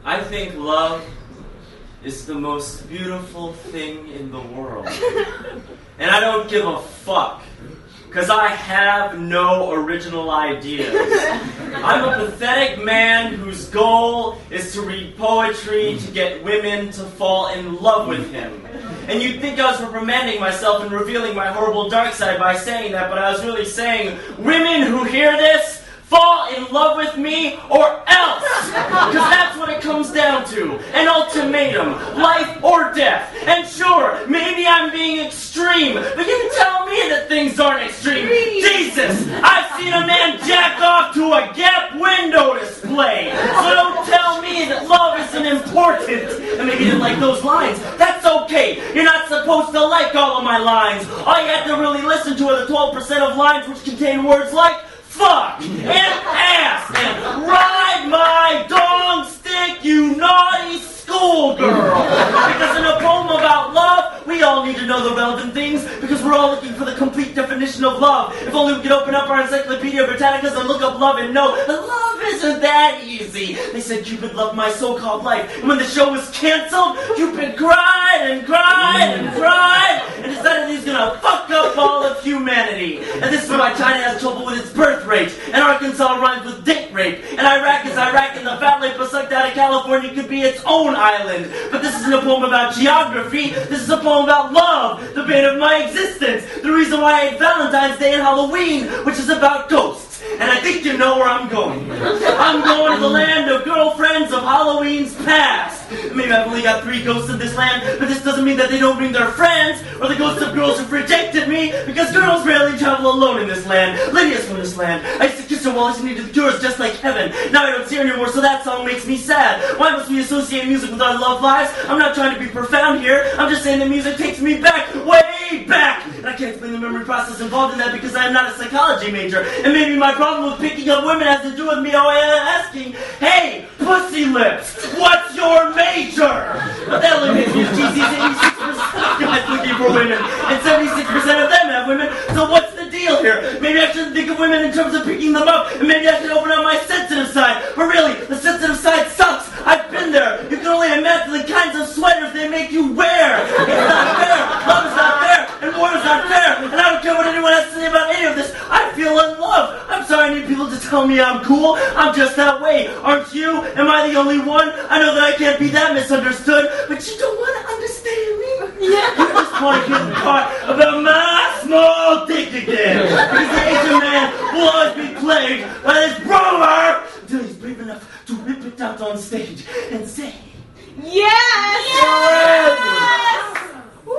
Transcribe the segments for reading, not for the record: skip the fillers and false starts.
I think love is the most beautiful thing in the world. And I don't give a fuck, because I have no original ideas. I'm a pathetic man whose goal is to read poetry to get women to fall in love with him. And you'd think I was reprimanding myself and revealing my horrible dark side by saying that, but I was really saying, women who hear this, fall in love with me or else! Because that's what it comes down to. An ultimatum. Life or death. And sure, maybe I'm being extreme, but you can tell me that things aren't extreme. Jesus! I've seen a man jack off to a Gap window display. So don't tell me that love isn't important. And maybe you didn't like those lines. That's okay. You're not supposed to like all of my lines. All you have to really listen to are the 12% of lines which contain words like fuck and ass and ride my dong stick, you naughty schoolgirl. Because in a poem about love, we all need to know the relevant things because we're all looking for the complete definition of love. If only we could open up our Encyclopedia Britannicas and look up love and know that love isn't that easy. They said Cupid loved my so-called life, and when the show was canceled, Cupid cried and cried and cried and decided he's gonna fuck up all of humanity. And this is why China has trouble with its birth rate, and Arkansas rhymes with date rape, and Iraq is Iraq, and the fat lip sucked out of California could be its own island. But this isn't a poem about geography, this is a poem about love, the bane of my existence, the reason why I hate Valentine's Day and Halloween, which is about ghosts. And I think you know where I'm going. I'm going to the land of girlfriends of Halloween's past. Maybe I've only got 3 ghosts in this land, but this doesn't mean that they don't bring their friends, or the ghosts of girls who've rejected me, because girls rarely travel alone in this land. Lydia's from this land. I used to kiss her while listening to the Cures just like heaven. Now I don't see her anymore, so that song makes me sad. Why must we associate music with our love lives? I'm not trying to be profound here. I'm just saying that music takes me back, way back. And I can't explain the memory process involved in that because I am not a psychology major. And maybe my problem with picking up women has to do with me asking, hey, pussy lips, what's your major? But that only makes me cheesy. 86% of guys looking for women, and 76% of them have women, so what's the deal here? Maybe I shouldn't think of women in terms of picking them up, and maybe I should open up my sensitive side. But really, the sensitive side sucks. I've been there. You can only imagine the kinds of sweaters they make you wear. It's not fair. Love is not fair, and war is not fair. And I don't care what anyone has to say about any of this. I feel in love. I'm sorry I need people to tell me I'm cool. I'm just that way. Aren't you? Am I the only one? I know that I can't be that misunderstood, but you don't want to understand me. Yeah. You just want to hear the part about my small dick again. Because the Asian man will always be plagued by this brother until he's brave enough to rip it out on stage and say, yes! Yes! Woo!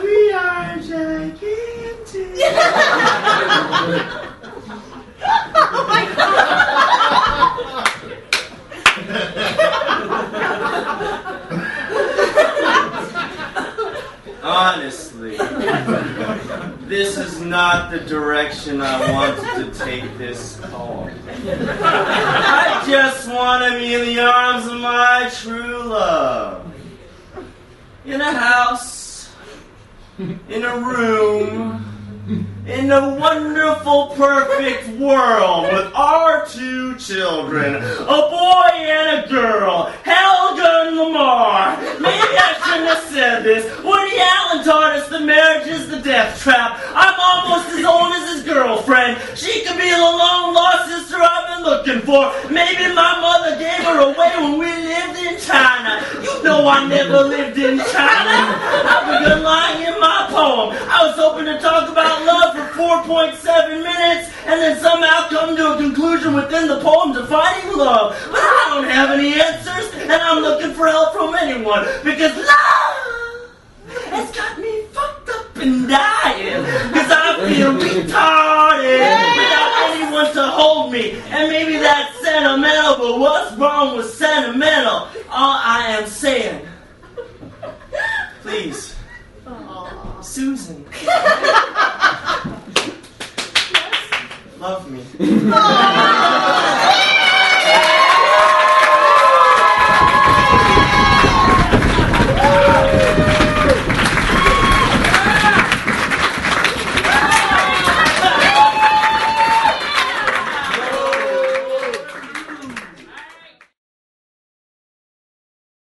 We are gigantic. Oh my God! Honestly, this is not the direction I wanted to take this poem. I just want to be in the arms of my true love. In a house, in a room, in a wonderful, perfect world with our 2 children, a boy and a girl, Helga and Lamar. Maybe I shouldn't have said this. Woody Allen taught us that marriage is the death trap. I'm almost as old as his girlfriend. She could be the long lost sister I've been looking for. Maybe my mother gave her away when we lived in China. You know I never lived in China. I begun lying in my poem. I was hoping to talk about love for 4.7 minutes and then somehow come to a conclusion within the poem defining love. But I don't have any answers and I'm looking for help from anyone because love has got me fucked up and dying because I feel retarded without anyone to hold me. And maybe that's sentimental, but what's wrong with sentimental? All I am saying, please, Susan. love me. Aw.